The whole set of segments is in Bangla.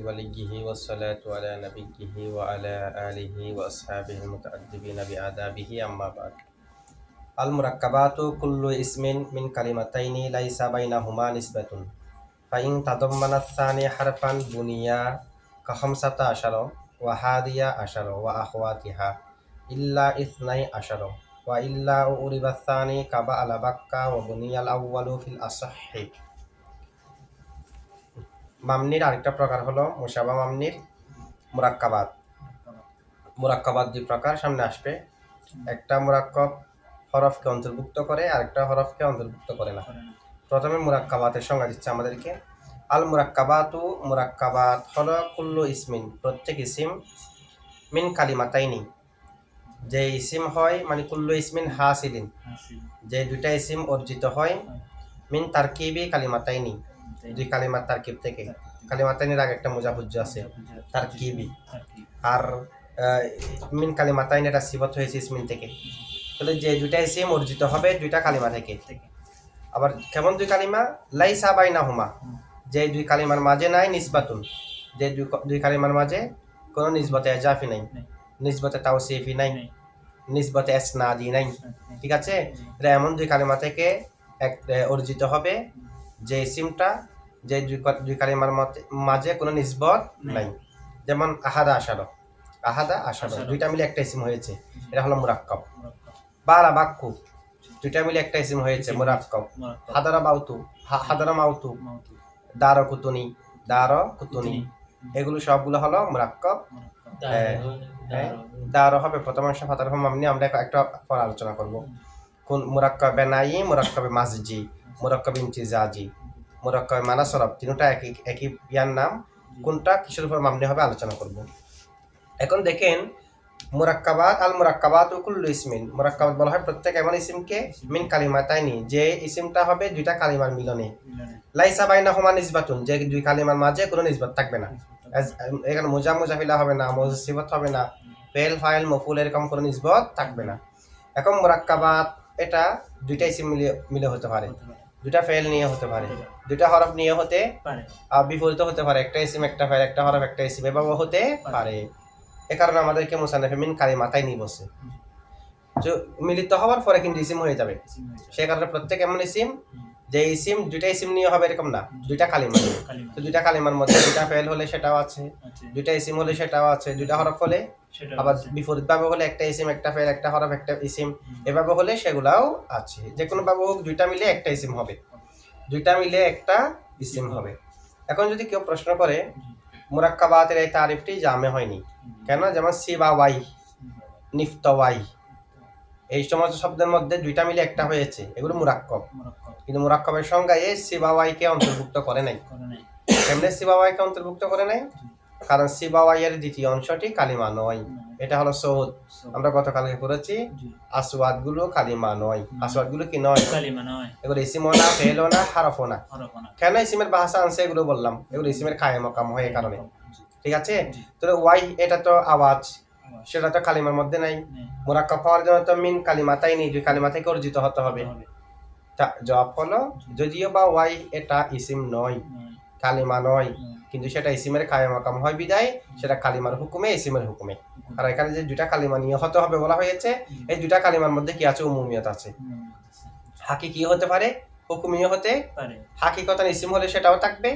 بوليه والصلاة على نبيه وعلى آله وأصحابه المتأدبين بآدابه أما بعد. المركبات كل اسم من كلمتين ليس بينهما نسبة فإن تضمن الثاني حرفا بني كخمسة عشر وحادي عشر وأخواتها إلا اثني عشر وإلا أعرب الثاني كبعل بكة وبني الأول في الأصح. মামনির আরেকটা প্রকার হলো মুশাবা মামনির মুরাক্কাবাত। মুরাক্কাবাত দুই প্রকার সামনে আসবে। একটা মুরাক্কাব হরফকে অন্তর্ভুক্ত করে, আরেকটা হরফকে অন্তর্ভুক্ত করে না। প্রথমে মুরাক্কাবাতের সংজ্ঞা দিচ্ছে আমাদেরকে। আল মুরাক্কাবাতু, মুরাক্কাবাত হলো কুল্লু ইসমিন, প্রত্যেক ইসিম, মিন কালিমাতাইনি, যে ইসিম হয় মানে কুল্লু ইসমিন হাসিলিন, যে দুইটা ইসিম অর্জিত হয়, মিন তারকিবি কালিমাতাইনি, দুই কালিমার তারকিব থেকে। কালিমাতাইনির আগে একটা মুজাহুজ্জ আছে তারকিবি, আর মিন কালিমাতাইনি এটা সিফত হয়েছে ইসমিন থেকে। তাহলে যে দুইটা ইসিম অর্জিত হবে দুইটা কালিমা থেকে। আবার কেমন দুই কালিমা? লাইসা বাইনাহুমা, যে দুই কালিমার মাঝে নাই নিসবাতুন, যে দুই কালিমার মাঝে কোনো নিসবতে এজাফি নাই, নিসবতে তাওসিফি নাই, নিসবতে ইসনাদি নাই। ঠিক আছে, এটা এমন দুই কালিমা থেকে অর্জিত হবে যে ইসিমটা, যে দুই কালিমার মাঝে কোনো নিসবত নাই। যেমন আহাদা আশারো, আহাদা আশারো দুইটা মিলে একটা ইসিম হয়েছে, এটা হলো মুরাক্কাব। বালা বাক্কু, দুইটা মিলে একটা ইসিম হয়েছে, মুরাক্কাব। হাদারা বাউতু, হাদারা মাউতু, দার কুতুনি, দার কুতুনি, এগুলো সবগুলো হলো মুরাক্কাব। দার হবে প্রথম অংশ, ফাতার মামনি। আমরা একটা পর আলোচনা করব। কোন মুরাক্কাবে নাই, মুরাক্কাবে মাজজি, মুরাক্কাবে ইমতিজাজি, মুরাক্কাবে মানাসরব, তিনটা একই ইয়ার নাম। কোনটা কিসের উপর মামনি হবে আলোচনা করব। এখন দেখেন মুরাক্কাবাত, আল মুরাক্কাবাত কুল্লু ইসমিন, মুরাক্কাবাত বলা হয় প্রত্যেক এমন ইসিমকে, মিন কালিমাতাইনি, যে ইসিমটা হবে দুইটা কালিমার মিলনে। লাইসা বাইনাহুমা নিসবাতুন, যে দুই কালিমার মাঝে কোনো নিসবত থাকবে না। এখানে মুজাফিলা হবে না, মুজাসিবত হবে না, ফেল ফাইল মফুল এরকম কোনো নিসবত থাকবে না। এখন মুরাক্কাবাত এটা দুইটা ইসিম মিলে হতে পারে, দুইটা ফেল নিয়ে হতে পারে, দুইটা হরফ নিয়ে হতে আর বিপরীত হতে পারে, একটা ইসিম একটা ফেল, একটা হরফ একটা ইসিম, এভাবে হতে পারে। এ কারণে আমাদেরকে মুসান্নিফে মিন কালিমাতাইনি বলছে। মিলিত হওয়ার পরে কিন্তু ইসিম হয়ে যাবে। সে কারণে প্রত্যেক এমন ইসিম যে ইসিম দুইটা ইসিম নিয়ে হবে এরকম না, দুইটা কালিমা। তো দুইটা কালিমার মধ্যে দুইটা ফেল হলে সেটাও আছে, দুইটা ইসিম হলে সেটাও আছে, দুইটা হরফ হলে আবার বিপরীত ভাবে হলে একটা ইসিম একটা ফেল, একটা হরফ একটা ইসিম, এভাবে হলে সেগুলাও আছে। যে কোনো ভাবে হোক দুইটা মিলে একটা ইসিম হবে, দুইটা মিলে একটা ইসিম হবে। এখন যদি কেউ প্রশ্ন করে মুরাক্কাবাতের এই তারিফটি জামে হয়নি কেন, যেমন সিবা ওয়াই, নিফতাওয়াই, এই সমস্ত শব্দের মধ্যে দুইটা মিলে একটা হয়েছে, এগুলো মুরাক্কাব। কিন্তু মুরাক্কাবের সংজ্ঞায় সিবাওয়াইকে অন্তর্ভুক্ত করে নাই। এমনি সিবাওয়াইকে অন্তর্ভুক্ত করে নাই কারণ সিবাওয়াইয়ের দ্বিতীয় অংশটি কালিমা নয়, এটা হলো সৌদ। আমরা গতকালকে করেছি আসওয়াদ গুলো কালিমা নয়, আসওয়াদ গুলো কি নয়, কালিমা নয়। এগুলো ইসিমও না, ফেলও না, হারফও না। কেন ইসিমের ভাষা আনছে এগুলো বললাম, এগুলো ইসিমের কায়ে মাকাম হয় এই কারণে। ঠিক আছে, তো ওয়াই এটা তো আওয়াজ, সেটা তো কালিমার মধ্যে নাই। মুরাক্কাব হওয়ার জন্য তো মিন কালিমাতাইনি, দুই কালিমা থেকে অর্জিত হতে হবে। জবাব হলো যদিও বা ওয়াই এটা ইসিম নয়, কালিমা নয়, কিন্তু সেটা ইসিমের কায়ে মাকাম হয় বিদায় সেটা কালিমার হুকুমে, ইসিমের হুকুমে। আর এখানে যে দুইটা কালিমা নিয়ে হতে হবে বলা হয়েছে, এই দুইটা কালিমার মধ্যে কি আছে, উমুমিয়ত আছে। হাকিকি হতে পারে, হুকুমিও হতে পারে। হাকিকতান ইসিম হলে সেটাও থাকবে,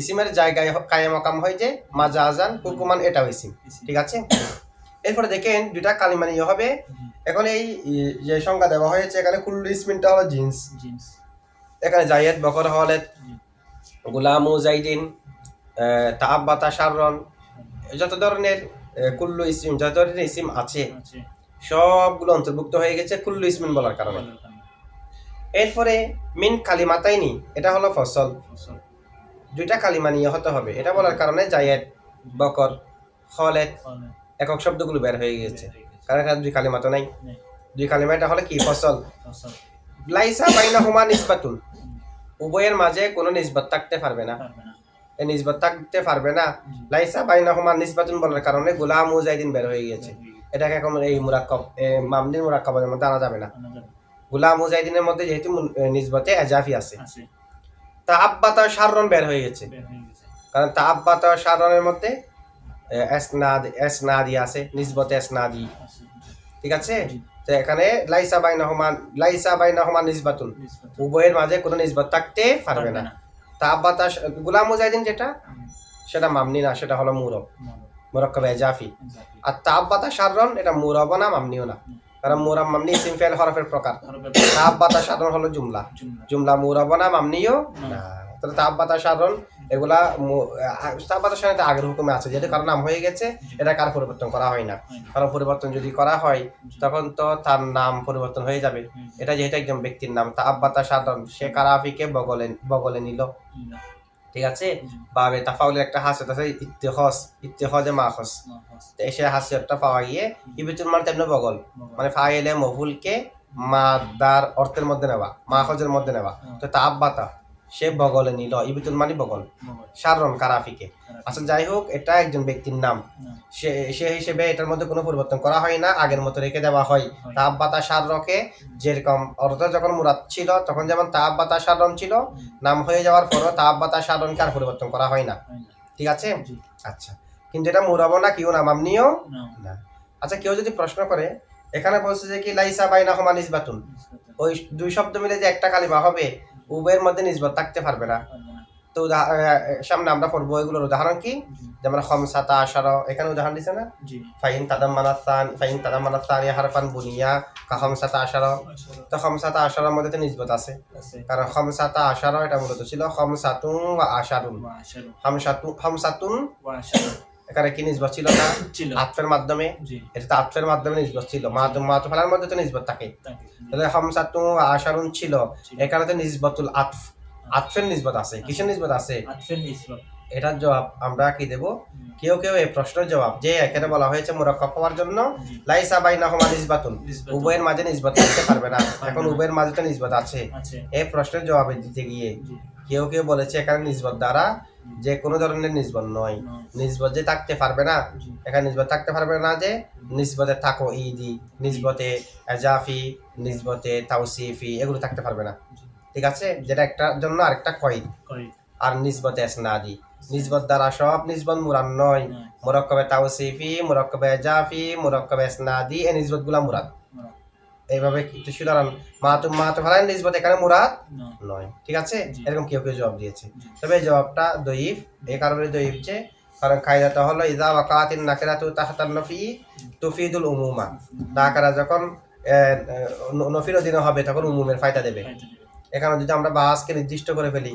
ইসিমের জায়গায় কায়ে মাকাম হয় যে মাজাজান, হুকুমান এটাও ইসিম। ঠিক আছে, এরপরে দেখেন দুইটা কালিমা নিয়ে হবে। এখন এই যে সংজ্ঞা দেওয়া হয়েছে এখানে কুল্লু ইসমিনটা হলো জিন্স। এখানে জায়েদ, বকর, হলেদ, গুলামু, জাইদিন, তাআব্বাতা, শাররন, যত ধরনের কুল্লু ইসমিন, যত ধরনের ইসিম আছে সবগুলো অন্তর্ভুক্ত হয়ে গেছে কুল্লু ইসমিন বলার কারণে। এরপরে মিন কালিমাতাইনি, এটা হলো ফসল, দুইটা কালিমা নিয়ে হতে হবে, এটা বলার কারণে জায়েদ, বকর, হলেদ একক শব্দগুলো বের হয়ে গেছে, কারণ এখানে দুই কালিমা তো নাই। দুই কালিমা এটা হলো কি, ফসল। লাইসা বাইনাহুমা নিসবাতুন, উভয়ের মাঝে কোনো নিসবত থাকতে পারবে না, এই নিসবত থাকতে পারবে না। লাইসা বাইনাহুমা নিসবাতুন বলার কারণে গোলাম ও জাইদিন বের হয়ে গেছে, এটাকে এখন এই মুরাক্কাব মামনির মুরাক্কাবের মধ্যে আনা যাবে না। গোলাম ও জাইদিনের মধ্যে যেহেতু নিসবতে এজাফি আছে। তাআব্বাতা শাররন বের হয়ে গেছে, কারণ তাব্বাতা সারনের মধ্যে এসনাদি আছে, নিসবতে এসনাদি, ঠিক আছে। তো এখানে লাইসা বাইনাহুমা নিসবাতুন, উভয়ের মাঝে কোনো নিসবত থাকতে পারবে না। তাব্বাতা গুলাম মুজাহিদিন যেটা, সেটা মামনি না, সেটা হলো মুরব, মুরাক্কাব এজাফি। আর তাব্বাতা সারন এটা মুরব না, মামনিও না, কারণ মুরব মামনি ইসিম ফেল হরফের প্রকার। তাব্বাতা সারন হলো জুমলা, জুমলা মুরব না, মামনিও না। তাহলে তাব্বাতা সারন এগুলা তাব্বাতা সারন এটা আগের হুকুমে আছে, যেহেতু কারণ নাম হয়ে গেছে, এটা কার পরিবর্তন করা হয় না। কারণ পরিবর্তন যদি করা হয় তখন তো তার নাম পরিবর্তন হয়ে যাবে। এটা যেহেতু একজন ব্যক্তির নাম, তাব্বাতা সারন, সে কারাফিকে বগলে নিল, ঠিক আছে। বাবে তাফাউলের একটা হাসিয়ত আছে, ইত্তেখজে মাখস, এসে হাসিয়তটা পাওয়া গিয়ে ইবিতুল মানে তেমনি বগল, মানে ফাইলে মফুলকে মাদার অর্থের মধ্যে নেওয়া, মাখজের মধ্যে নেওয়া। তো তাব্বাতা সে বগলে নিল, ইবিতুল মানে বগল, সারন কারাফিকে। আচ্ছা যাই হোক, এটা একজন ব্যক্তির নাম, সে হিসেবে এটার মধ্যে কোনো পরিবর্তন করা হয় না, আগের মতো রেখে দেওয়া হয়। তাব্বাতা সারকে যেরকম অর্থ যখন মুরাদ ছিল তখন যেমন তাব্বাতা সারন ছিল, নাম হয়ে যাওয়ার পরও তাব্বাতা সারনকে আর পরিবর্তন করা হয় না, ঠিক আছে। আচ্ছা, কিন্তু এটা মুরাবো না, কেউ না, মামনিও না। আচ্ছা, কেউ যদি প্রশ্ন করে, এখানে বলছে যে কি লাইসা বাইনাহুমা নিসবাতুন, ওই দুই শব্দ মিলে যে একটা কালিমা হবে, উভয়ের মধ্যে নিসবত থাকতে পারবে না। তো সামনে আমরা পড়বো এগুলোর উদাহরণ কি, যেমন খমসাতা আশারা, এখানে উদাহরণ দিছে না, ফাইন তাদাম্মানাত সানিয়া হারফান বুনিয়া কা খমসাতা আশারা। তো খমসাতা আশারার মধ্যে তো নিসবত আছে, কারণ খমসাতা আশারা এটা মূলত ছিল খমসাতুন ওয়া আশারুন, খমসাতুন এখানে কি নিসবত ছিল না, আতফের মাধ্যমে, এটা তো আতফের মাধ্যমে নিসবত ছিল, মাতুফালার মধ্যে তো নিসবত থাকে। তাহলে খমসাতুন ওয়া আশারুন ছিল, এখানে তো নিসবতুল আতফ, আতফের নিসবত আছে। কিসের নিসবত আছে? আতফের নিসবত। এটার জবাব আমরা কি দেব? কেউ এই প্রশ্নের জবাব, যে এখানে বলা হয়েছে মুরাক্কাব হওয়ার জন্য লাইসা বাইনাহুমা নিসবাতুন, উভয়ের মাঝে নিসবত থাকতে পারবে না, এখন উভয়ের মাঝে তো নিসবত আছে। এই প্রশ্নের জবাব দিতে গিয়ে কেউ বলেছে এখানে নিসবত দ্বারা যে কোনো ধরনের নিসবত নয়, নিসবত যে থাকতে পারবে না, এখানে নিসবত থাকতে পারবে না, যে নিসবতে থাকো ইদি, নিসবতে এজাফি, নিসবতে তাওসিফি, এগুলো থাকতে পারবে না, ঠিক আছে। যেটা একটার জন্য আরেকটা কয়েদ। আর নিসবতে এসনাদি, নিসবত দ্বারা সব নিসবত মুরাদ নয়, মুরাক্কাবে তাওসিফি, মুরাক্কাবে এজাফি, মুরাক্কাবে এসনাদি, এই নিসবত গুলা মুরাদ। এইভাবে একটু সুতরাং মাহাতু ভালাই নিসবত এখানে মুরাদ নয়, ঠিক আছে। এরকম কেউ জবাব দিয়েছে, তবে এই জবাবটা দঈফ। এই কারণে দঈফ যে, কারণ কায়দাটা হলো ইযা ওয়াকাতিন নাকিরাতু তাহতান নফি তুফিদুল উমুমা, নাকিরা যখন নফির অধীনে হবে তখন উমুমের ফায়দা দেবে। এখানে যদি আমরা বাসকে নির্দিষ্ট করে ফেলি,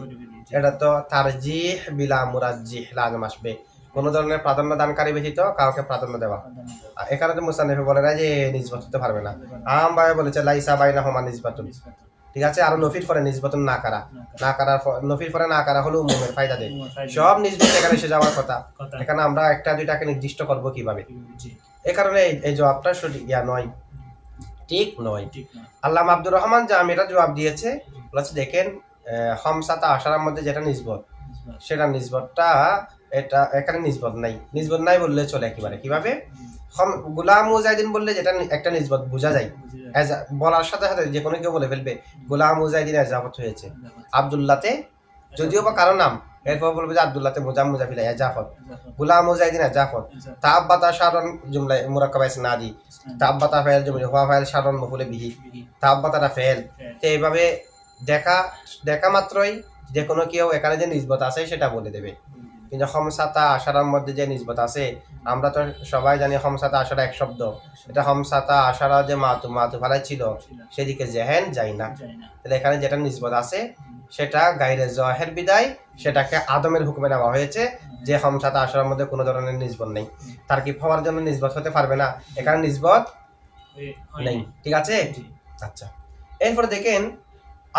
এটা তো তারজিহ বিলা মুরাজ্জিহ লাজম আসবে, কোনো ধরনের প্রাধান্য দানকারী ব্যতীত কাউকে প্রাধান্য দেওয়া। এখানে তো মুসান্নিফ বলে না যে নিসবত হতে পারবে না, আম ভাই বলেছে লাইসা বাইনাহুমা নিসবাতুন, ঠিক আছে। আর নফির পরে নিসবতুন না করা, নফির পরে না করা হলো উমুমের ফায়দা দেয়, সব নিসবত এখানে এসে যাওয়ার কথা। এখানে আমরা একটা দুইটাকে নির্দিষ্ট করব কিভাবে? এই কারণে এই জবাবটা সঠিক নয়, ঠিক নয়। আল্লামা আব্দুর রহমান জামিরা জবাব দিয়েছে, বলেছে দেখেন খমসাতা আশারার মধ্যে যেটা নিসবত, সেটা নিসবতটা এটা এখানে নিসবত নাই বললে চলে একেবারে। কিভাবে? গোলাম মুজাহিদিন বললে যেটা একটা নিসবত বোঝা যায়, বলার সাথে সাথে যে কোনো কেউ বলে ফেলবে গোলাম মুজাহিদিন এজাফত হয়েছে, আব্দুল্লাহতে যদিও বা কারো নাম, এরপর বলবে যে আব্দুল্লাহতে মুজাফিলা এজাফত, গোলাম মুজাহিদিন এজাফত। তাব্বাতা সারন জুমলা মুরাক্কাবা ইসনাদি, তাব্বাতা ফাইল জুমলা হুয়া ফাইল সারন মফুলে বিহি, তাব্বাতাটা ফাইল। তো এইভাবে দেখা মাত্রই যে কোনো কেউ এখানে যে নিসবত আছে সেটা বলে দেবে। কিন্তু খমসাতা আশারার মধ্যে যে নিসবত আছে, আমরা তো সবাই জানি খমসাতা আশারা এক শব্দ, এটা খমসাতা আশারা যে মাতু ফালাই ছিল সেদিকে জেহেন যায় না। তাহলে এখানে যেটা নিসবত আছে সেটা গায়রে জহের বিদায় সেটাকে আদমের হুকুমে নেওয়া হয়েছে, যে খমসাতা আশারার মধ্যে কোনো ধরনের নিসবত নেই, তারকিব হওয়ার জন্য নিসবত হতে পারবে না, এখানে নিসবত নেই, ঠিক আছে। আচ্ছা, এরপরে দেখেন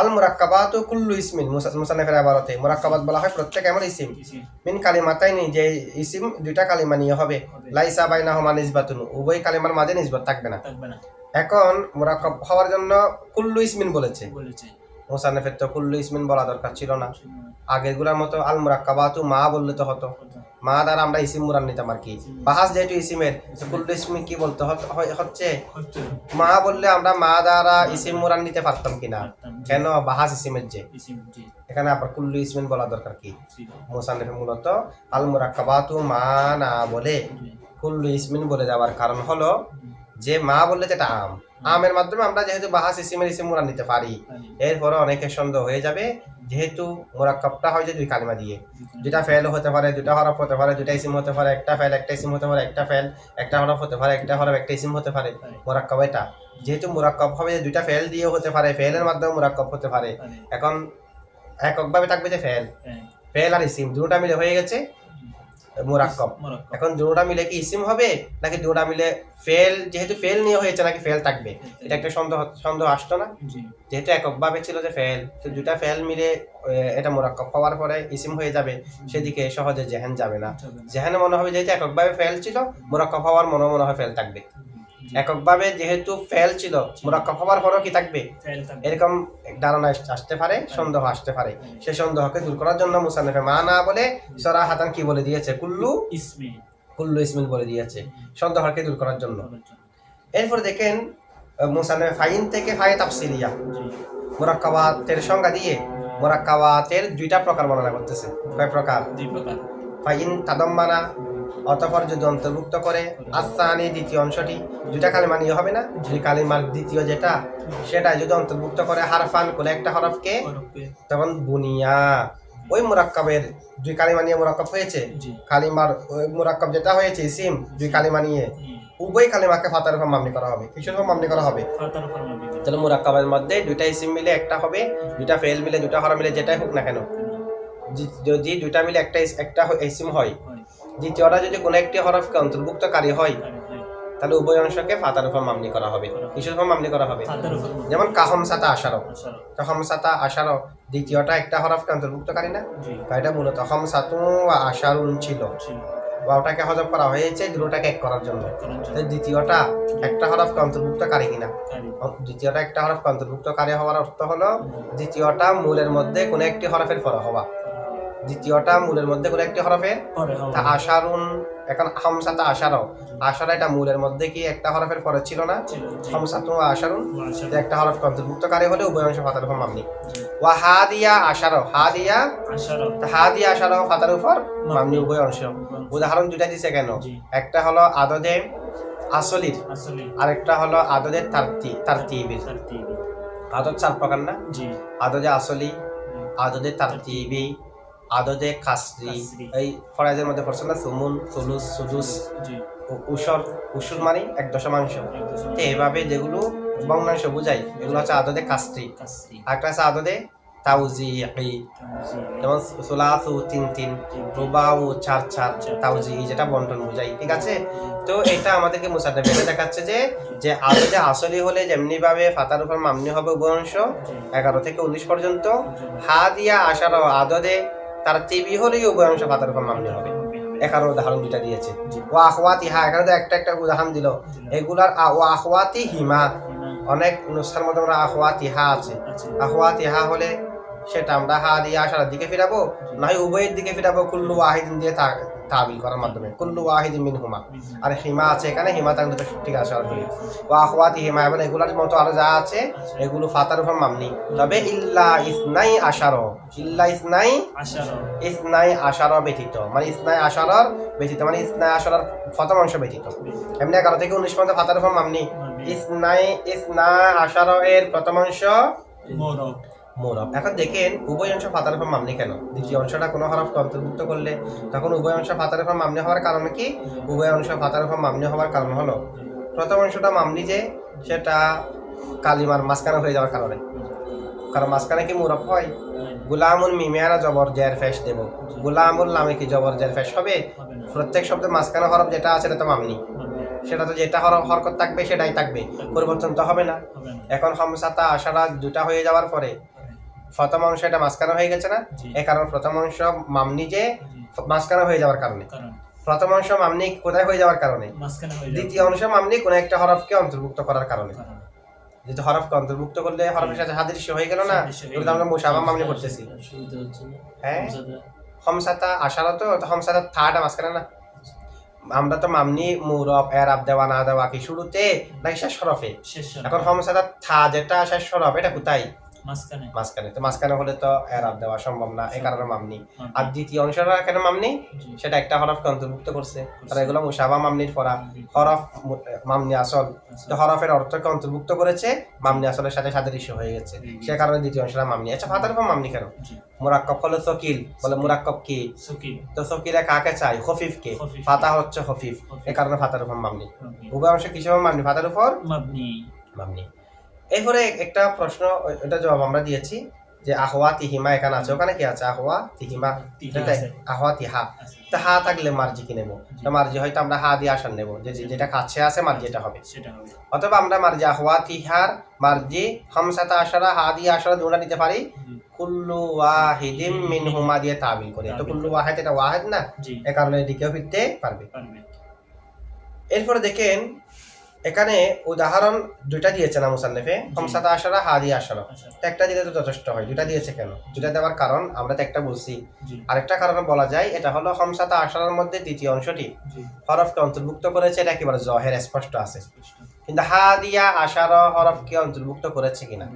আল মুরাক্কাবাতু কুল্লু ইসমিন, মুসান্নিফের ইবারতে মুরাক্কাবাত বলা হয় প্রত্যেক এমন ইসিম, মিন কালিমাতাইনি, যে ইসিম দুইটা কালিমা নিয়ে হবে, লাইসা বাইনাহুমা নিসবাতুন, উভয় কালিমার মাঝে নিসবত থাকবে না। এখন মুরাক্কাব হওয়ার জন্য কুল্লু ইসমিন বলেছে, মুসান্নিফের তো কুল্লু ইসমিন বলা দরকার ছিল না, আগেরগুলোর মতো আল মুরাক্কাবাতু মা বললে তো হতো, মা দ্বারা আমরা ইসিম মুরান নিতাম আর কি। বাহাস যেহেতু ইসিমের, কুল্লু ইসমি কি বলতে হচ্ছে, মা বললে আমরা মা দ্বারা ইসিম মুরান নিতে পারতাম কিনা, কেন বাহাস ইসিমের যে, এখানে আবার কুল্লু ইসমিন বলা দরকার কি। মুসান্নিফ মূলত আল মুরাক্কাবাতু মা না বলে কুল্লু ইসমিন বলে যাওয়ার কারণ হলো যে মা বললে যেটা আমের মাধ্যমে আমরা যেহেতু বাহাস ইসিমের ইসিম মুরান নিতে পারি, এরপরে অনেকের সন্দেহ হয়ে যাবে যেহেতু মুরাক্কাবটা হয় যে দুই কালিমা দিয়ে, দুটা ফেল হতে পারে, দুটা হরফ হতে পারে, দুটা ইসিম হতে পারে, একটা ফেল একটা ইসিম হতে পারে, একটা ফেল একটা হরফ হতে পারে, একটা হরফ একটা ইসিম হতে পারে। মুরাক্কাব এটা যেহেতু মুরাক্কাব হবে দুইটা ফেল দিয়েও হতে পারে, ফেলের মাধ্যমে মুরাক্কাব হতে পারে। এখন এককভাবে থাকবে যে ফেল আর ইসিম দুটোটা মিলে হয়ে গেছে মুরাক্কাব। এখন দুটোটা মিলে কি ইসিম হবে নাকি দুটোটা মিলে ফেল, যেহেতু ফেল নিয়ে হয়েছে নাকি ফেল থাকবে, এটা একটা সন্দেহ আসতো না। যেহেতু এককভাবে ছিল যে ফেল, তো দুটা ফেল মিলে এটা মুরাক্কাব হওয়ার পরে ইসিম হয়ে যাবে, সেদিকে সহজে জেহেন যাবে না। জেহেনে মনে হবে যেহেতু এককভাবে ফেল ছিল, মুরাক্কাব হওয়ার মনে হয় ফেল থাকবে। এককভাবে যেহেতু ফেল ছিল, মুরাক্কাব হওয়ার পরেও কি থাকবে, এরকম ধারণা আসতে পারে, সন্দেহ আসতে পারে। সেই সন্দেহকে দূর করার জন্য মুসান্নিফে মা না বলে সরাহাতান কি বলে দিয়েছে, কুল্লু ইসমিন বলে দিয়েছে, সন্দেহকে দূর করার জন্য। এরপর দেখেন মুসান্নিফে ফাইন থেকে ফায়ে তাফসিলিয়া, মুরাক্কাবাতের সংজ্ঞা দিয়ে মুরাক্কাবাতের দুইটা প্রকার বর্ণনা করতেছে। কয় প্রকার? দুই প্রকার। ফাইন তাদাম্মানা, অতঃপর যদি অন্তর্ভুক্ত করে, আসানি দ্বিতীয় অংশটি, দুইটা কালিমা নিয়ে হবে না, দুই কালিমার দ্বিতীয় যেটা সেটা যদি অন্তর্ভুক্ত করে হারফান কোন একটা হরফকে, তখন বুনিয়া ওই মুরাক্কাবের দুই কালিমা নিয়ে মুরাক্কাব হয়েছে, কালিমার মুরাক্কাব যেটা হয়েছে ইসিম দুই কালিমা নিয়ে, উভয় কালিমাকে ফাতার উপর মামনি করা হবে। কিসের উপর মামনি করা হবে? তাহলে মুরাক্কাবের মধ্যে দুইটা ইসিম মিলে একটা হবে, দুইটা ফেল মিলে দুইটা হরফ মিলে যেটাই হোক না কেন, যদি দুইটা মিলে একটা ইসিম হয়, দ্বিতীয়টা যদি কোনো একটি হরফকে অন্তর্ভুক্তকারী হয়, তাহলে উভয় অংশকে ফাতার উপর মামনি করা হবে। কিসের উপর মামনি করা হবে? যেমন কাহমসাতা আশারো, কাহমসাতা আশারো দ্বিতীয়টা একটা হরফকে অন্তর্ভুক্তকারী না, এটা মূলত হমসাতু ওয়া আশারুন ছিল, ওটাকে হজব করা হয়েছে দুটোটাকে এক করার জন্য। দ্বিতীয়টা একটা হরফকে অন্তর্ভুক্তকারী কিনা, দ্বিতীয়টা একটা হরফকে অন্তর্ভুক্তকারী হওয়ার অর্থ হলো দ্বিতীয়টা মূলের মধ্যে কোনো একটি হরফের পরে হওয়া, দ্বিতীয়টা মূলের মধ্যে কোনো একটি হরফের আশারুন। এখন হামসাতা আশারো, আশারা এটা মূলের মধ্যে কি একটা হরফের পরে ছিল না, হামসাতু আশারুন, একটা হরফকে অন্তর্ভুক্তকারী হলে উভয় অংশ ফাতার উপর মামনি। ওয়া হাদিয়া আশারো, হাদিয়া আশারো ফাতার উপর মামনি উভয় অংশ। উদাহরণ দুইটা দিছে কেন, একটা হলো আদদে আসলির, আরেকটা হলো আদদের তারতিবির। আদদ চার প্রকার না, আদদে আসলি, আদদে তারতিবি, আদদে কাসরি, এই ফরাইজের মধ্যে পড়ছে না, সুমুন, সুলুস, সুদুস, উসুর মানে এক দশমাংশ। তো এইভাবে যেগুলো ভগ্নাংশ বুঝাই এগুলো হচ্ছে আদদে কাসরি, আরেকটা আছে আদদে তাউজিই, যেমন সুলাসু তিন তিন, রুবাউ চার চার, তাউজিই যেটা বন্টন বুঝাই। ঠিক আছে, তো এটা আমাদেরকে মুসান্নিফ দেখাচ্ছে যে আদদে আসলি হলে যেমনি ভাবে ফাতার উপর মামনি হবে উভয় অংশ 11 থেকে 19 পর্যন্ত, হাদিয়া আশারা আদদে তার তিবি হলেই উভয় অংশ ফাতার উপর মামনি হবে। এখানে উদাহরণ দুইটা দিয়েছে। ওয়া আখওয়াতিহা, এখানে তো একটা উদাহরণ দিল। এগুলার ওয়া আখওয়াতিহিমা, অনেক নুসখার মধ্যে আমরা আখওয়াতিহা আছে, আখওয়াতিহা হলে সেটা আমরা হা দিয়ে আশার দিকে ফিরাবো, নয় উভয়ের দিকে ফিরাবো কুল্লু ওয়াহিদিন দিয়ে তাবিল করার মাধ্যমে, কুল্লু ওয়াহিদিন মিনহুমা। আর হিমা আছে এখানে, হিমা থাকলে তো ঠিক আছে সরাসরি ওয়া আখওয়াতি হিমা, এবং এগুলোর মতো আরো যা আছে এগুলো ফাতার উপর মামনি। তবে ইল্লা ইসনাই আশারো, ইল্লা ইসনাই আশারো ব্যতীত, মানে ইসনাই আশারর ব্যতীত, মানে ইসনাই আশারর প্রথম অংশ ব্যতীত। এমনি 11 থেকে 19 পর্যন্ত ফাতার উপর মামনি। ইসনা আশারো এর প্রথম অংশ মোরব। এখন দেখেন উভয় অংশ ফাতার উপর মামনি কেন, দ্বিতীয় অংশটা কোনো হরফকে অন্তর্ভুক্ত করলে তখন উভয় অংশ ফাতার উপর মামনি হওয়ার কারণ কি? উভয় অংশ ফাতার উপর মামনি হওয়ার কারণ হলো প্রথম অংশটা মামনি যে সেটা কালিমার মাঝখানে হয়ে যাওয়ার কারণে, কারণ মাঝখানে কি মুরব হয়? গুলামুল মিমিয়ানা জবর জের ফেস দেব, গুলামুল নামে কি জবর জের ফেস হবে? প্রত্যেক শব্দের মাঝখানে হরফ যেটা আছে সেটা তো মামনি, সেটা তো যেটা হরকত থাকবে সেটাই থাকবে, পরিবর্তন তো হবে না। এখন হামসাতা আশারা দুটা হয়ে যাওয়ার পরে প্রথম অংশ এটা মাঝখানে হয়ে গেছে না, এই কারণে প্রথম অংশ মামনি যে মাঝখানে হয়ে যাওয়ার কারণে, প্রথম অংশ মামনি কোথায় হয়ে যাওয়ার কারণে, দ্বিতীয় অংশ মামনি কোন একটা হরফকে অন্তর্ভুক্ত করার কারণে। যেহেতু হরফকে অন্তর্ভুক্ত করলে হরফের সাথে হাদির হয়ে গেল না, আমরা মুসাবা মামনি করতেছি। হ্যাঁ, হমসাতা আশারা তো হমসাতা থাটা মাঝখানে না, আমরা তো মামনি মুরব এরাব দেওয়া না দেওয়া কি শুরুতে নাকি শেষ হরফে? শেষ এখন হমসাতা থা যেটা শেষ হরফ এটা কোথায়? মাঝখানে। মাঝখানে। তো মাঝখানে হলে তো এরাব দেওয়া সম্ভব না, এই কারণে মামনি। মামনি। আর দ্বিতীয় অংশটা কেন মামনি? জি। সেটা একটা হরফকে অন্তর্ভুক্ত করছে, তারা এগুলো মুসাবা মামনির পড়া। হরফ মামনি আসল, তো হরফের অর্থকে অন্তর্ভুক্ত করেছে, মামনি আসলের সাথে সাদৃশ্য হয়ে গেছে, সে কারণে দ্বিতীয় অংশটা মামনি। আচ্ছা ফাতার উপর মামনি কেন? জি। মুরাক্কাব হলো সকিল, বলে মুরাক্কাব কি? সকিল। তো সকিলে কাকে চাই? খফিফকে। খফিফ। ফাতা হচ্ছে খফিফ, খফিফ। এই কারণে ফাতার উপর মামনি। মামনি। উভয় অংশ কিসের মামনি? ফাতার উপর মামনি। মামনি। এরপরে একটা প্রশ্ন, এটা জবাব আমরা দিয়েছি যে আহওয়া তিহিমা এখানে আছে, ওখানে কি আছে? আহওয়া তিহিমা, তিহা আছে। আহওয়া তিহা। আছে। তো হা থাকলে মার্জি কি নেব? তো মার্জি হয়তো আমরা হা দিয়ে আসান নেব, যেটা কাছে আছে মার্জি এটা হবে। সেটা হবে। অথবা আমরা মার্জি আহওয়া তিহার মার্জি হামসাতা আশারা হা দিয়ে আশারা দুটা নিতে পারি, জি। কুল্লু ওয়াহিদিম মিনহুমা দিয়ে তাবিল করে। তো কুল্লু ওয়াহিদ এটা ওয়াহিদ না, জি। এ কারণে এদিকেও ফিরতে পারবে। পারবে। এরপরে দেখেন এখানে উদাহরণ দুইটা দিয়েছে না মুসান্নেফে, হামসাতা আশারা হা দিয়ে আশারা। আচ্ছা। তো একটা দিলে তো যথেষ্ট হয়, দুটা দিয়েছে কেন? দুটা দেওয়ার কারণ আমরা তো একটা বলছি, জি। আরেকটা কারণে বলা যায় এটা হলো হামসাতা আশারার মধ্যে দ্বিতীয় অংশটি জি। হরফকে অন্তর্ভুক্ত করেছে, এটা একেবারে জহের স্পষ্ট আছে। স্পষ্ট। কিন্তু হা দিয়া আশারা হরফকে অন্তর্ভুক্ত করেছে কিনা?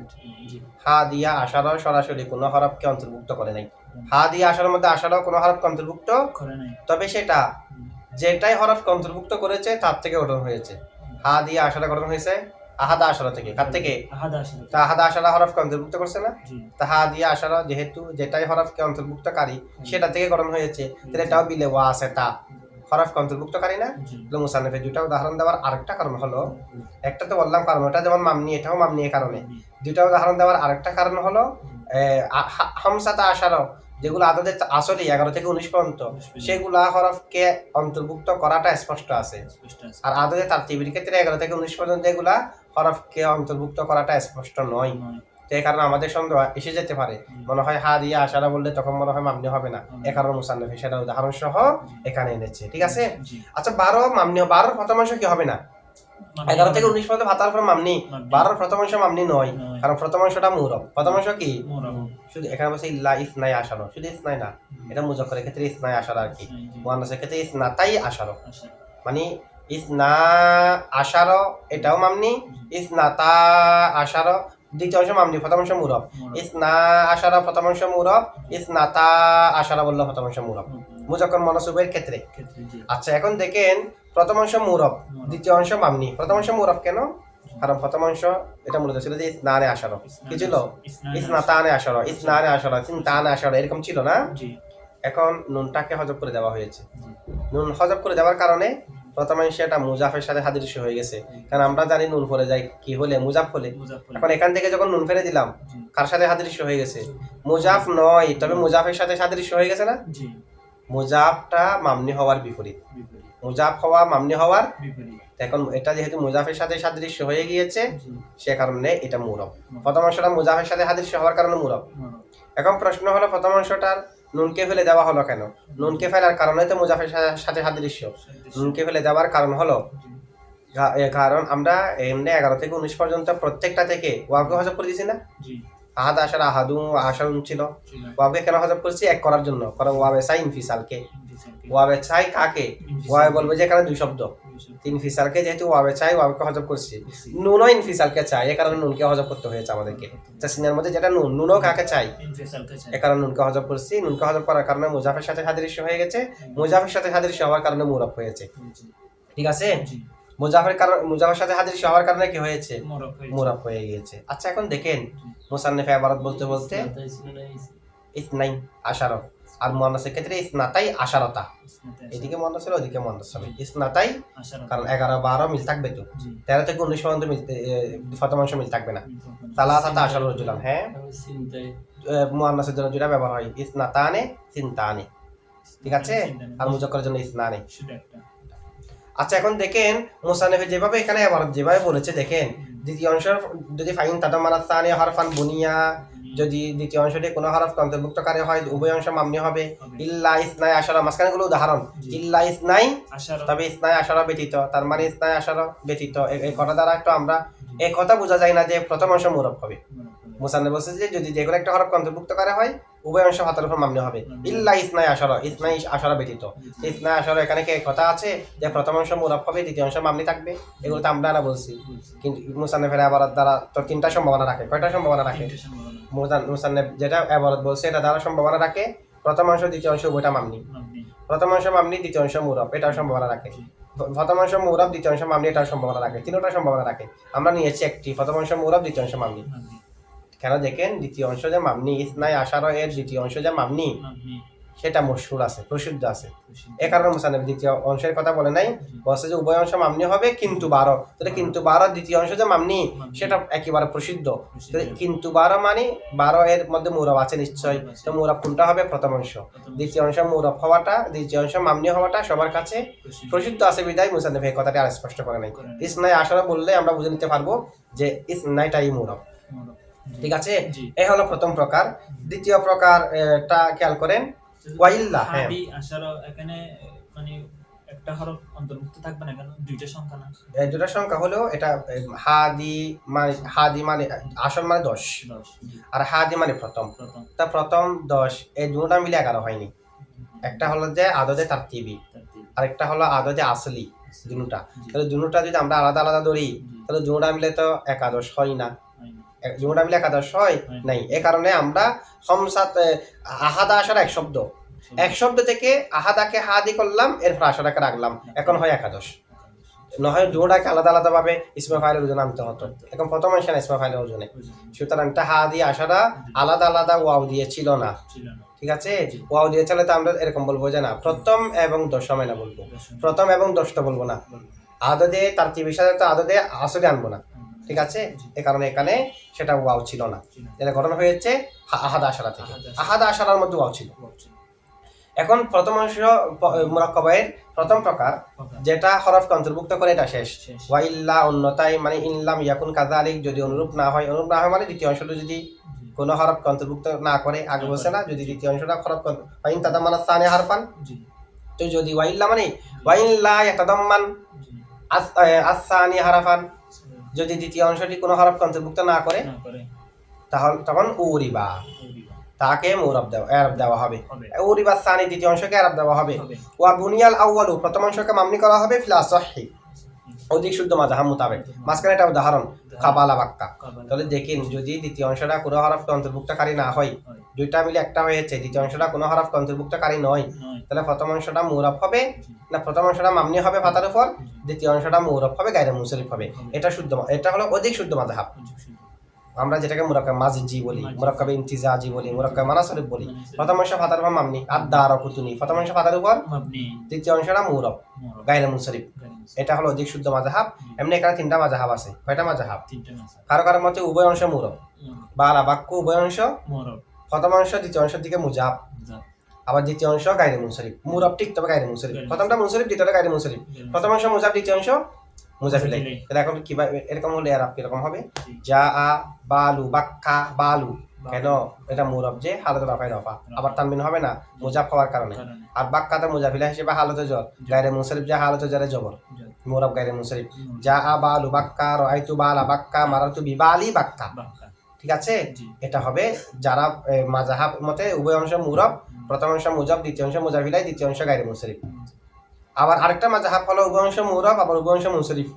জি। হা দিয়া আশারা সরাসরি কোনো হরফকে অন্তর্ভুক্ত করে নাই। হা দিয়া আশারার মধ্যে আশারাও কোনো হরফকে অন্তর্ভুক্ত করে নাই। তবে সেটা যেটাই হরফকে অন্তর্ভুক্ত করেছে তার থেকে গঠন হয়েছে। হা দিয়ে আশারা গঠন হয়েছে আহাদা আশারা থেকে। কার থেকে? আহাদা আশারা। তা আহাদা আশারা হরফকে অন্তর্ভুক্ত করছে না? জি। তা হা দিয়ে আশারা যেহেতু যেটাই হরফকে অন্তর্ভুক্তকারী সেটা থেকে গঠন হয়েছে, তাহলে এটাও বিলে ওয়া আছে তা হরফকে অন্তর্ভুক্তকারী না? জি। মুসান্নেফে দুটা উদাহরণ দেওয়ার আরেকটা কারণ হলো, একটা তো বললাম কারণ ওটা যেমন মামনি এটাও মামনি, এই কারণে দুটা উদাহরণ দেওয়ার আরেকটা কারণ হলো হামসাতা আশারা যেগুলো আদতে আসলে 11 থেকে 19 পর্যন্ত সেগুলা হরফকে অন্তর্ভুক্ত করাটা স্পষ্ট আছে, স্পষ্ট আছে। আর আদতে তারতিবের ক্ষেত্রে 11 থেকে 19 পর্যন্ত এগুলা হরফকে অন্তর্ভুক্ত করাটা স্পষ্ট নয়। তো এই কারণে আমাদের সন্দেহ এসে যেতে পারে, মনে হয় হা দিয়ে আশারা বললে তখন মনে হয় মামনি হবে না, এ কারণে মুসান্নেফ সেটা উদাহরণ সহ এখানে এনেছে। ঠিক আছে। জি। আচ্ছা 12 মামনি, 12 প্রথম অংশ কি হবে না? 11 থেকে 19 পর্যন্ত ভাতার উপর মামনি, 12 প্রথম অংশ মামনি নয়, কারণ প্রথম অংশটা মুরব। প্রথম অংশ কি? শুধু এখানে বলছে ইল্লা ইসনাই আশারো, শুধু ইসনাই না, এটা মুজাক্কারের ক্ষেত্রে ইসনাই আশারা আর কি, মুয়ান্নাসের ক্ষেত্রে ইসনাতাই আশারো, মানে ইসনা আশারো এটাও মামনি, ইসনাতা আশারো দ্বিতীয় অংশ মামনি, প্রথম অংশ মুরব। ইসনা আশারা প্রথম অংশ মুরব, ইসনাতা আশারা বললো প্রথম অংশ মুরব মুজাক্কার মুনাসুবের ক্ষেত্রে। আচ্ছা এখন দেখেন প্রথম অংশ মুরব, দ্বিতীয় অংশ মামনি। প্রথম অংশ মুরব কেন? কারণ প্রথম অংশ এটা মূলত ছিল যে ইসনানে আশারো, কি ছিল? ইসনাতানে আশারো, ইসনানে আশারো, সিনতানে আশারো, এরকম ছিল না? এখন নুনটাকে হজব করে দেওয়া হয়েছে। নুন হজব করে দেওয়ার কারণে প্রথম অংশে এটা মুজাফের সাথে সাদৃশ্য হয়ে গেছে, কারণ আমরা জানি নুন পরে যায় কি হলে? মুজাফ হলে। এখন এখান থেকে যখন নুন ফেলে দিলাম কার সাথে সাদৃশ্য হয়ে গেছে? মুজাফ নয়, তবে মুজাফের সাথে সাদৃশ্য হয়ে গেছে না? মুজাফটা মামনি হওয়ার বিপরীত, মুজাফ হওয়া মামনি হওয়ার বিপরীত। এখন এটা যেহেতু মুজাফের সাথে সাদৃশ্য হয়ে গিয়েছে সে কারণে এটা মুরব। প্রথম অংশটা মুজাফের সাথে সাদৃশ্য হওয়ার কারণে মুরব। এখন প্রশ্ন হলো প্রথম অংশটার নুনকে ফেলে দেওয়া হলো কেন? নুনকে ফেলার কারণে তো মুজাফের সাথে সাদৃশ্য। নুনকে ফেলে দেওয়ার কারণ হলো কারণ আমরা এমনি 11 থেকে 19 পর্যন্ত প্রত্যেকটা থেকে ওয়াকে হজব করে দিয়েছি না? আহাদ আশার আহাদু আশারুন ছিল, ওয়াকে কেন হজব করেছি? এক করার জন্য, কারণ ওয়াবে চাই ইনফিসালকে। ওয়াবে চাই কাকে? ওয়াবে বলবে যে এখানে দুই শব্দ, ইনফিসালকে যেহেতু ওয়াবে চাই ওয়াকে হজব করছি, নুনও ইনফিসালকে চাই, এ কারণে নুনকে হজব করতে হয়েছে আমাদেরকে। তাসনিয়ার মধ্যে যেটা নুন, নুনও কাকে চাই? এ কারণে নুনকে হজব করছি। নুনকে হজব করার কারণে মুজাফের সাথে সাদৃশ্য হয়ে গেছে, মুজাফের সাথে সাদৃশ্য হওয়ার কারণে মুরব হয়েছে। ঠিক আছে। মুজাফের সাথে সাদৃশ্য হওয়ার কারণে কি হয়েছে? মুরব হয়ে গিয়েছে। আচ্ছা এখন দেখেন মুসান্নিফে ইবারত বলতে বলতে ইসনাইন আশারা, আর মুয়ান্নাসের ক্ষেত্রে ইসনাতাই আশারাতা, এদিকে মুয়ান্নাস ছিল ওদিকে মুয়ান্নাস হবে ইসনাতাই, কারণ 11 12 মিল থাকবে তো, 13 থেকে 19 পর্যন্ত প্রথম অংশ মিল থাকবে না। সালাসাতা আশারা রজুলান, হ্যাঁ মুয়ান্নাসের জন্য যেটা ব্যবহার হয় ইসনাতানে সিনতানে, ঠিক আছে, আর মুজাক্কারের জন্য ইসনানে। আচ্ছা এখন দেখেন মুসান্নিফে যেভাবে এখানে যেভাবে বলেছে দেখেন, দ্বিতীয় অংশ যদি ফাইন তাদাম্মানাত সানিয়া হরফান বুনিয়া, যদি দ্বিতীয় অংশটি কোনো হরফকে অন্তর্ভুক্তকারী হয় উভয় অংশ মামনি হবে। ইল্লা ইসনাই আশারা, মাঝখানে গুলো উদাহরণ, ইল্লা ইসনাই তবে ইসনাই আশারা ব্যতীত, তার মানে ইসনাই আশারা ব্যতীত, এই কথা দ্বারা একটু আমরা এই কথা বোঝা যায় না যে প্রথম অংশ মুরব হবে। মুসান্নিফ বলছে যে যদি যে কোনো একটা হরফকে অন্তর্ভুক্ত করা হয় উভয় অংশ ফাতার উপর মামনি হবে ইল্লা ইসনাই আশারা, ইসনাই আশারা ব্যতীত। ইসনাই আশারা এখানে কি কথা আছে যে প্রথম অংশ মুরাব হবে, দ্বিতীয় অংশ মামনি থাকবে? এগুলো তো আমরা না বলছি, কিন্তু মুসান্নেফের আবারত দ্বারা তো তিনটা সম্ভাবনা রাখে। কয়টা সম্ভাবনা রাখে? মুসান্নেফ যেটা আবারত বলছে এটা দ্বারা সম্ভাবনা রাখে প্রথম অংশ দ্বিতীয় অংশ উভয়টা মামনি, প্রথম অংশ মামনি দ্বিতীয় অংশ মুরাব, এটাও সম্ভাবনা রাখে। প্রথম অংশ মুরাব দ্বিতীয় অংশ মামনি, এটাও সম্ভাবনা রাখে। তিনটা সম্ভাবনা রাখে, আমরা নিয়েছি একটি, প্রথম অংশ মুরাব দ্বিতীয় অংশ মামনি। কেন দেখেন, দ্বিতীয় অংশ যে মামনি, ইসনাই আশারা এর দ্বিতীয় অংশ যে মামনি সেটা মশহুর আছে, প্রসিদ্ধ আছে। এ কারণে মুসান্নেফ দ্বিতীয় অংশের কথা বলে নাই, বলছে যে উভয় অংশ মামনি হবে কিন্তু 12। তাহলে কিন্তু 12 দ্বিতীয় অংশ যে মামনি সেটা একেবারে প্রসিদ্ধ। কিন্তু 12 মানে 12 এর মধ্যে মুরাব আছে নিশ্চয়, তো মুরাব কোনটা হবে? প্রথম অংশ। দ্বিতীয় অংশ মুরাব হওয়াটা, দ্বিতীয় অংশ মামনি হওয়াটা সবার কাছে প্রসিদ্ধ আছে বিদায় মুসান্নেফ এই কথাটি আর স্পষ্ট করে নাই। ইসনাই আশারা বললে আমরা বুঝে নিতে পারবো যে ইসনাইটাই মুরাব। ঠিক আছে, এই হলো প্রথম প্রকার। দ্বিতীয় প্রকারটা খেয়াল করেন, ওয়াইল্লা। হ্যাঁ, এখানে মানে একটা হরফ অন্তর্ভুক্ত থাকবে না, কেন দুইটা সংখ্যা না? দুটা সংখ্যা হলো এটা হাদি মানে আসল মানে 10, আর হাদি মানে প্রথম। তা প্রথম 10 এই দুটা মিলে 11 হয়নি। একটা হলো যে আদদে তারতিবি, আর একটা হলো আদদে আসলি, দুটা। তাহলে দুটা যদি আমরা আলাদা আলাদা ধরি তাহলে দুটা মিলে তো 11 হয় না, দুটা মিলে 11 হয় নাই। এ কারণে আমরা হমসাত আহাদা আশারা এক শব্দ থেকে আহাদাকে হাদি করলাম, এরপর আশারাকে রাখলাম, এখন হয় 11। নয় দুটাকে আলাদা আলাদা ভাবে ইসমে ফাইলের ওজনে আনতে হতো, এখন প্রথম আসে না ইসমে ফাইলের ওজনে। সুতরাং হাদি আশারা আলাদা আলাদা ওয়াও দিয়ে ছিল না। ঠিক আছে, ওয়াও দিয়ে চলে তো আমরা এরকম বলবো যে না প্রথম এবং দশমে না বলবো, প্রথম এবং 10টা বলবো না, আদদে তারতিবির সাথে তো আদদে আসলে আনবো না। ঠিক আছে, এ কারণে এখানে সেটা ওয়াও ছিল না, এটা ঘটনা হয়েছে আহাদা আশারা থেকে। আহাদা আশারার মধ্যে ওয়াও ছিল। এখন প্রথম অংশ মুরাক্কাবের প্রথম প্রকার যেটা হরফকে অন্তর্ভুক্ত করে এটা শেষ। ওয়াইল্লা অন্যতায় মানে ইনলাম ইয়াকুন কাযালিক, যদি অনুরূপ না হয় মানে দ্বিতীয় অংশটা যদি কোনো হরফকে অন্তর্ভুক্ত না করে, আগে বলছে না যদি দ্বিতীয় অংশটা হরফ ফাইন তাদাম্মানা সানি হারফান, তো যদি ওয়াইল্লা মানে ওয়াইল্লা ইয়াতাদাম্মান আস-সানি হারফান, যদি দ্বিতীয় অংশটি কোনো হরফকে অন্তর্ভুক্ত না করে তখন উরিবা, তাকে মুরাব দেওয়া হবে। উরিবা সানি দ্বিতীয় অংশকে আরব দেওয়া হবে। ওয়া বুনিয়াল আউয়ালু প্রথম অংশকে মামনি করা হবে ফিল আসাহি অধিক শুদ্ধ মাযহাব মোতাবেক। মাঝখানে একটা উদাহরণ কাবালা বাক্কা। তাহলে দেখেন যদি দ্বিতীয় অংশটা কোনো হরফকে অন্তর্ভুক্তকারী না হয়, দুইটা মিলে একটা হয়েছে, দ্বিতীয় অংশটা কোনো হরফকে অন্তর্ভুক্তকারী নয়, তাহলে প্রথম অংশটা মুরাব হবে না, প্রথম অংশটা মামনি হবে ফাতার উপর, দ্বিতীয় অংশটা মুরাব হবে, গায়রে মুনসারিফ হবে। এটা শুদ্ধ, এটা হলো অধিক শুদ্ধ মাযহাব। আমরা যেটাকে মুরাক্কাব মাজিজি বলি, মুরাক্কাব ইমতিজাজি বলি, মুরাক্কাব মানাসরিফ বলি। প্রথম অংশ ফাতার উপর মামনি, আদ-দার কুতুনি, প্রথম অংশ ফাতার উপর মামনি, দ্বিতীয় অংশটা মুরাব, গায়রে মুনসারিফ। এটা হলো অধিক শুদ্ধ মাযহাব। এমনি এখানে 3টা মাযহাব আছে। কয়টা মাযহাব? 3টা মাযহাব। কারো কারো মতে উভয় অংশ মুরাব, বালা বাক্য উভয় অংশ মুরাব, প্রথম অংশ দ্বিতীয় অংশের দিকে মুজাব, আবার দ্বিতীয় অংশ গায়রে মুনসারিফ। মুরাব ঠিক, তবে গায়রে মুনসারিফ। প্রথমটা মুনসারিফ, দ্বিতীয়টা গায়রে মুনসারিফ। প্রথম অংশ মুজাব, দ্বিতীয় অংশ মুজাফিল। তাহলে এখন কি এরকম হলে আর কিরকম হবে? যা আ বালু বাক্কা বালু, কেন এটা মুরাব যে হালতে রাফাই রফা, আবার তানবিন হবে না মুজাফ হওয়ার কারণে। আর বাক্কাতে মুজাফিলা হিসেবে হালতে জর, গায়রে মুনসারিফ যে হালতে জরে জবর, মুরাব গায়রে মুনসারিফ। যা আ বালু বাক্কা, রাআইতু বালা বাক্কা, মারাতু বিবালি বাক্কা। ঠিক আছে, এটা হবে যারা মাযহাব মতে উভয় অংশ মুরাব, প্রথম অংশ মুজাব, দ্বিতীয় অংশ মুজাফিলাই, দ্বিতীয় অংশ গায়রে মুনসারিফ। আবার আরেকটা মাযহাব হলো উভয় অংশ মুরাব, আবার উভয় অংশ মুনসারিফ,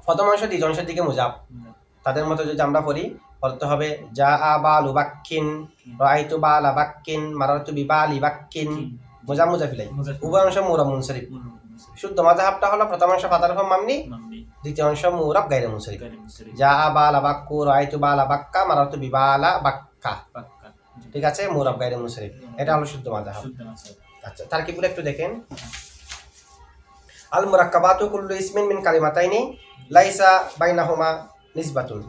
প্রথম অংশ দ্বিতীয় অংশের দিকে মুজাব। তাদের মতো যদি আমরা পড়ি, পড়তে হবে যা আ বালু বাক্কিন, রাআইতু বালা বাক্কিন, মারাতু বিবালি বাক্কিন, মুজাব মুজাফিলাই, উভয় অংশ মুরাব মুনসারিফ। শুদ্ধ মাযহাবটা হলো প্রথম অংশ ফাতার উপর মামনি, দ্বিতীয় অংশ মুরাব গায়রে মুনসারিফ। যা আ বালা বাক্কু, রাআইতু বালা বাক্কা, মারাতু বিবালা বাক্কা। ঠিক আছে, মুরাব গায়রে মুনসারিফ, এটা হলো শুদ্ধ মাযহাব। আচ্ছা, তারকিবগুলো একটু দেখেন। আল মুরাক্কাবাতু কুল্লু ইসমিন মিন কালিমাতাইনি লাইসা বাইনাহুমা নিসবাতুন।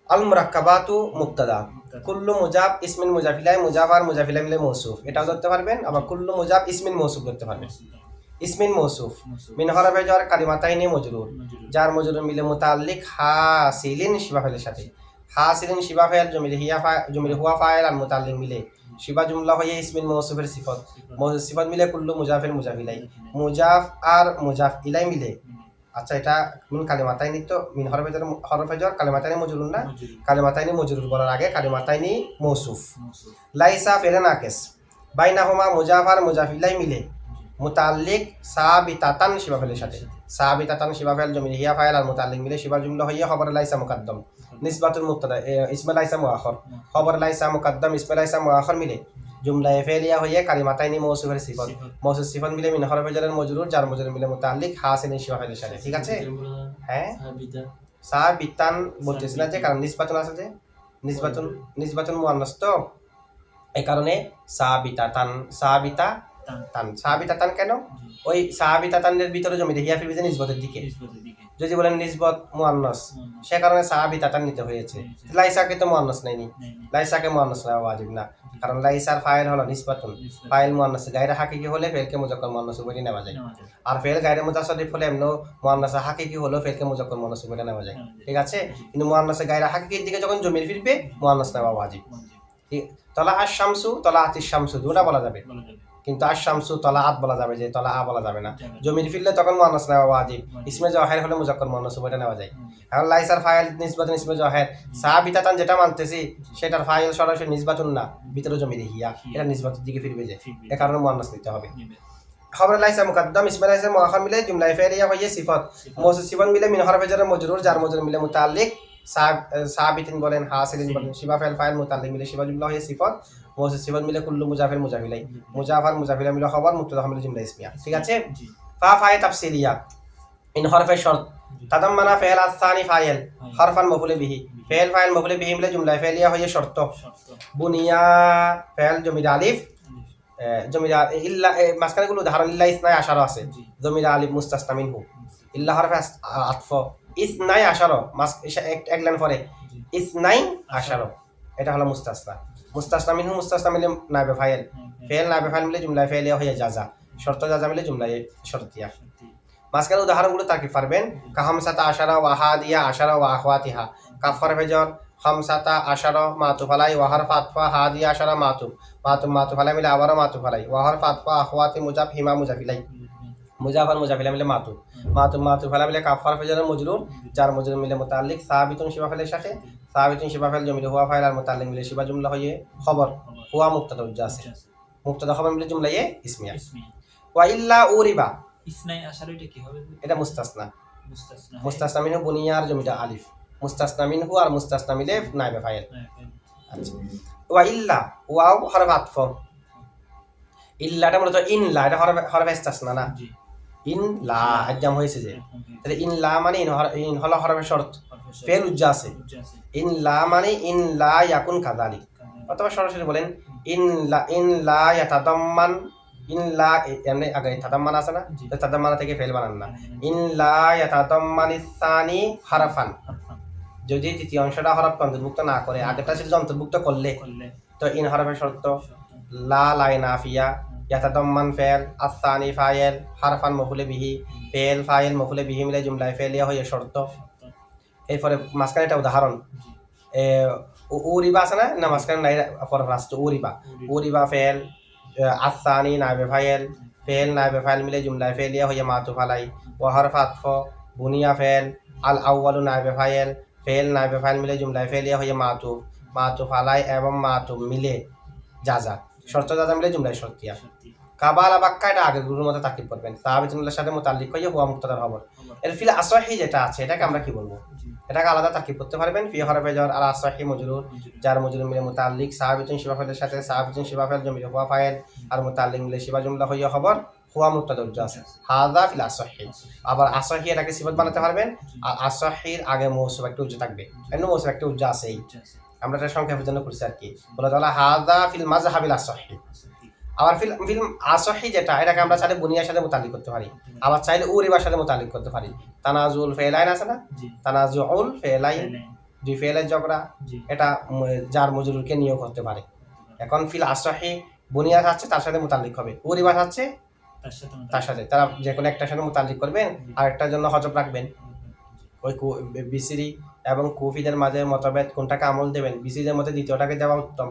আল মুরাক্কাবাতু মুবতাদা, কুল্লু মুজাব ইসমিন মুজাফিলাই, মুজাব আর মুজাফিলা মিলে মৌসুফ, এটাও ধরতে পারবেন। আবার কুল্লু মুজাব ইসমিন মৌসুফ ধরতে পারবেন। ইসমিন মৌসুফ মিন হরফে জর কালিমাতাইনি মজরুর, যার মজরুর মিলে মুতাআল্লিক হাসিলিন শিবা ফাইলের সাথে। হাসিলিন শিবা ফাইল জমিল হুয়া ফাইল আর মুতাআল্লিক মিলে শিবা জুমলা হয়ে ইসমিন মৌসুফের সিফত, সিফত মিলে কুল্লু মুজাফের মুজাফিলাই, মুজাফ আর মুজাফ ইলাই মিলে আচ্ছা এটা মিন কালিমাতাইনি তো মিন হরফে জর কালিমাতাইনি মজরুর না, মজুরি কালিমাতাইনি মজরুর বলার আগে কালিমাতাইনি মৌসুফ। মৌসুফ লাইসা ফেলে নাকেস বাইনাহুমা মুজাফার মুজাফিলাই মিলে মুতাল্লিক সাবিতাতান শিবাফেলের সাথে, সাবিতাতান শিবাফেল জমির হিয়া ফাইল আর মুতাল্লিক মিলে শিবা জুমলা হইয়া খবর লাইসা মুকাদ্দম নিসবাতুল মুবতাদা ইসমে লাইসা মুআখর, খবর লাইসা মুকাদ্দম ইসমে লাইসা মুআখর মিলে জুমলা ফেলিয়া হইয়া কালিমাতাইনি মৌসুফের সিফত, মৌসুফ সিফত মিলে মিন হরফে জারের মজরুর যার মজরুর মিলে মুতাল্লিক হাসিন শিবাফেলের সাথে। ঠিক আছে? হ্যাঁ সাবিতান বলতেছি না যে, কারণ নিসবাতুন আছে যে, নিসবাতুন মুআন্নাস তো এই কারণে সাবিতাতান সাবিতা তান সাহাবিতাতান কেন? ওই সাহাবিতাতানের ভিতরে জমি হিয়া ফিরবে নিসবতের দিকে। যদি বলেন নিসবত মুআন্নাস সে কারণে সাহাবিতাতান নিতে হয়েছে। লাইসাকে তো মুআন্নাস নেয়নি, লাইসাকে মুআন্নাস নেওয়া ওয়াজিব না, কারণ লাইসার ফাইল হলো নিসবাতুন, ফাইল মুআন্নাস গায়রে হাকিকি হলে ফেলকে মুজাক্কার মুআন্নাস উপরে নেওয়া যায়, আর ফেল গায়রে মুতাসাররিফ হলে এমন মুআন্নাস হাকিকি হলো ফেলকে মুজাক্কার মুআন্নাস উপরে নেওয়া যায়। ঠিক আছে? কিন্তু মুআন্নাস গায়রে হাকিকির দিকে যখন জমির ফিরবে মুআন্নাস নেওয়া ওয়াজিব। তলা আশ শামসু তলা আতিশ শামসু দুটা বলা যাবে, কিন্তু আশ শামসু তলা আত বলা যাবে, যে তলা আ বলা যাবে না। জমির ফিরলে তখন মুআন্নাস নেওয়া ওয়াজিব, ইসমে জাহের হলে মুজাক্কার মুআন্নাস উপরে নেওয়া যায়। এখন লাইসার ফাইল নিসবাতুন ইসমে জাহের, সাহাবিতাতান যেটা মানতেছি সেটার ফাইল সরাসরি নিসবাতুন না, ভিতরে জমির হিয়া, এটা নিসবাতের দিকে ফিরবে যে, এ কারণে মুআন্নাস নিতে হবে। খবর লাইসা মুকাদ্দাম ইসমে লাইসা মুআখার মিলে জুমলা ফাইলিয়া হইয়া সিফাত, মৌসুফ সিফাত মিলে মিন হরফে জার মজরুর যার মজরুর মিলে মুতাল্লিক, সাহাবিতিন বলেন হাসিলিন বলেন শিবা ফাইল ফাইল মুতাল্লিক মিলে শিবা জুমলা হইয়া সিফাত, মৌসুফ সিফাত মিলে কুল্লু মুজাফির মুজাফিলাই, মুজাফার মুজাফিলা মিলে খবর, মুবতাদা মিলে জুমলা ইসমিয়া। ঠিক আছে? ফা ফায়ে তাফসিলিয়া ইন হরফে শর্ত তাদাম্মানা ফাইল আসানি ফাইল হরফান মফুলে বিহি, ফাইল ফাইল মফুলে বিহি মিলে জুমলা ফাইলিয়া হইয়া শর্ত, বুনিয়া ফাইল জমির আলিফ জমির ইল্লা মাসকানে গুলো উদাহরণ ইল্লা ইসনাই আশারা আছে, জমির আলিফ মুস্তাসনা মিনহু, ইল্লা হরফে আতফ ইসনাই আশারা মাস এক লাইন পরে ইসনাই আশারা, এটা হলো মুস্তাসনা। মুস্তাসনা মিনহু মুস্তাসনা মিলে নাইবে ফাইল, ফাইল নাইবে ফাইল মিলে জুমলা ফাইলিয়া হইয়া জাযা, শর্ত জাযা মিলে জুমলা শর্তিয়া। মাসকানে উদাহরণগুলো তাকিব পারবেন, কাহামসাতা আশারা ওয়া হাদিয়া আশারা ওয়া আখওয়াতিহা, কাফ হরফে জর খামসাতা আশারা মাতুফ আলাই ওয়া হরফ আতফা হাদিয়া আশারা মাতুফ, মাতুফ আলাই মিলে আবারও মাতুফ আলাই, ওয়া হরফ আতফা আখওয়াতি মুজাফ হিমা মুজাফিলাই, মুজাফার মুজাফিলা মিলে মাতুফ আলাই মিলে কাফ হরফে জর মজরুর যার মজরুর মিলে মুতাল্লিক, সাবিতুন শিবা ফাইলের সাথে, সাবিতুন শিবা ফাইল জমিলে হুয়া ফাইল আর মুতাল্লিক মিলে শিবা জুমলা হইয়ে খবর, হুয়া মুবতাদা উজ্জা আছে, মুবতাদা খবর মিলে জুমলা ইসমিয়া। ওয়া ইল্লা উরিবা ইসনাই আশারা এটা কি হবে? এটা মুস্তাসনা, মুস্তাসনা মুস্তাসনা মিনহু বুনিয়ার জমিটা আলিফ, মুস্তাসনা মিনহু আর মুস্তাসনা মিলে নাইবে ফাইল। আচ্ছা ওয়া ইল্লা ওয়াও হরফ আতফ, ইল্লাটা মূলত ইন লা, এটা হরফ ইস্তাসনা না, ইন লা একদম হয়েছে যে, তাহলে ইন লা মানে ইন হলো হরফে শর্ত, ফেল উজ্জা আছে, ইন লা মানে ইন লা ইয়াকুন কাযালিক, অথবা সরাসরি বলেন ইন লা ইয়াতাদাম্মান, ইন লা এমনি আগে তাদাম্মান আছে না, তো তাদাম্মানা থেকে ফেল বানান না, ইন লা ইয়াতাদাম্মানিস সানি হারফান, যদি তৃতীয় অংশটা হরফ অন্তর্ভুক্ত না করে আগেরটা ছিল অন্তর্ভুক্ত করলে, তো ইন হরফের শর্ত লা লাই নাফিয়া, ইয়াতাদাম্মান ফেল, আসানি ফাইল হারফান মফুলে বিহি, ফেল ফাইল মফুলে বিহি মিলে জুমলায় ফেলিয়া হয়ে শর্ত। এরপরে মাঝখানে একটা উদাহরণ উরিবা আছে না, মাঝখানে নাই হরফ রাস্ত উরিবা ফেল, আসানি নাইবে ফাইল, ফেল নাইবে ফাইল মিলে জুমলায় ফেলিয়া হইয়া মাতুফ আলাই, ওয়া হরফ আতফ বুনিয়া ফেল, আল আউয়ালু নাইবে ফাইল, ফেল নাইবে ফাইল মিলে জুমলায় ফেলিয়া হইয়া মাতুফ আলাই এবং মাতুফ মিলে জাযা, শর্ত জাযা মিলে জুমলায় শর্তিয়া। কাবালা বাক্কা এটা আগের গুরুর মতো তাকিব করবেন, সাহাবিতুল্লাহর সাথে মুতাল্লিক হইয়া হুয়া মুবতাদার খবর। এর ফিল আসহি যেটা আছে এটাকে আমরা কি বলবো, এটাকে আলাদা তাকিব করতে পারবেন, ফি হরফে জর আল আসহি মজরুর যার মজরুর মিলে মুতাল্লিক, সাহাবিতুন শিবা ফাইলের সাথে সাহাবিতুন শিবা ফাইল জমিলে হুয়া ফাইল আর মুতাল্লিক মিলে শিবা জুমলা হইয়া খবর, হুয়া মুবতাদা উজ্জা আছে, হাযা ফিল আসহি। আবার আসহি এটাকে সিফাত বানাতে পারবেন, আর আসহির আগে মৌসুফ একটা উজ্জা থাকবে, এমনি মৌসুফ একটা উজ্জা আছেই, আমরা এটা সংক্ষেপের জন্য করছি আর কি, বলা তাহলে হাযা ফিল মাজহাবিল আসহি। আবার ফিল আসহি যেটা এটাকে আমরা চাইলে বুনিয়ার সাথে মুতাল্লিক করতে পারি, আবার চাইলে উরিবার সাথে মুতাল্লিক করতে পারি। তানাজুল ফেলাইন আছে না, তানাজুল ফেলাইন দুই ফেলের ঝগড়া, এটা যার মজরুরকে নিয়োগ করতে পারে। এখন ফিল আসহি বুনিয়া আছে তার সাথে মুতাল্লিক হবে, উরিবার আছে তার সাথে, তারা যে কোনো একটার সাথে মুতাল্লিক করবেন, আরেকটার জন্য হজব রাখবেন। ওই বিসিরি এবং কুফিদের মাঝে মতভেদ কোনটাকে আমল দেবেন, বিসিরিদের মধ্যে দ্বিতীয়টাকে দেওয়া উত্তম,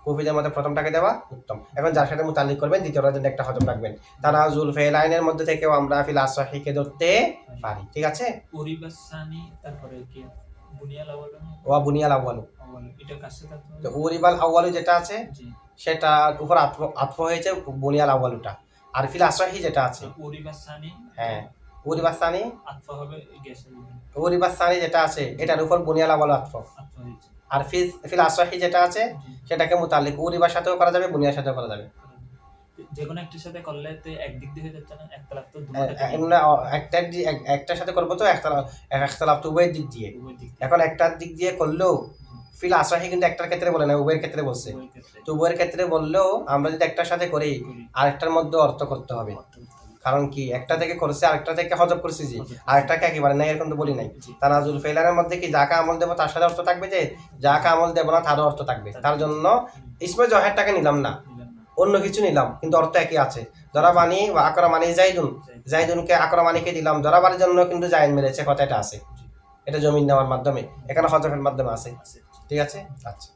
কুফিদের মধ্যে প্রথমটাকে দেওয়া উত্তম। এখন যার সাথে মুতাল্লিক করবেন দ্বিতীয়টার জন্য একটা হজফ রাখবেন। তানাজুল ফেলাইনের মধ্যে থেকেও আমরা ফিল আসহিকে ধরতে পারি, ঠিক আছে। উরিবাসানি তারপরে কি বুনিয়াল আউয়াল ওয়া বুনিয়াল আউয়ালু, আউয়াল এটা কাছে থাকতে তো হবে। উরিবাল আউয়ালু যেটা আছে জি সেটার উপর আতফ হয়েছে বুনিয়াল আউয়ালুটা। আর ফিল আসহি যেটা আছে, উরিবাসানি হ্যাঁ উরিবাসানি, আতফা হবে গ্যাসের উপরে উরিবাসানি যেটা আছে এটার উপর বুনিয়াল আউয়ালু আতফ। আতফা হয়েছে। আর ফিল আসহি যেটা আছে জি সেটাকে মুতাল্লিক উরিবার সাথেও করা যাবে, বুনিয়ার সাথেও করা যাবে। যে কোনো একটির সাথে করলে তো একদিক দিয়ে হয়ে যাচ্ছে না, একতলাফ তো একটার সাথে করবো তো একতলাফ তো উভয়ের দিক দিয়ে। উভয় দিক এখন একটার দিক দিয়ে করলেও ফিল আসহি কিন্তু একটার ক্ষেত্রে বলে না, উভয়ের ক্ষেত্রে বলছে। উভয় ক্ষেত্রে তো উভয়ের ক্ষেত্রে বললেও আমরা যদি একটার সাথে করি করি। আরেকটার মধ্যে অর্থ করতে হবে। অর্থ করতে হবে। কারণ কি একটা থেকে করেছে আরেকটা থেকে হজব করছি, জি হজব করছি। আরেকটাকে একেবারে নাই এরকম তো বলি নাই। জি। তানাজুল ফেলারের মধ্যে কি যাকে আমল দেবো তার সাথে অর্থ থাকবে, যে যাকে আমল দেবো না তারও অর্থ থাকবে। তার জন্য ইসমে জহেরটাকে নিলাম না, নিলাম না। অন্য কিছু নিলাম কিন্তু অর্থ একই আছে। দরাবানি বা আকরামানি জাইদুন, জাইদুনকে আকরামানিকে দিলাম, দরাবারের জন্য কিন্তু জাইন মেরেছে কথাটা আছে। জি। এটা জমিন নেওয়ার মাধ্যমে, এখানে হজফের মাধ্যমে আছে, আছে। ঠিক আছে। আচ্ছা।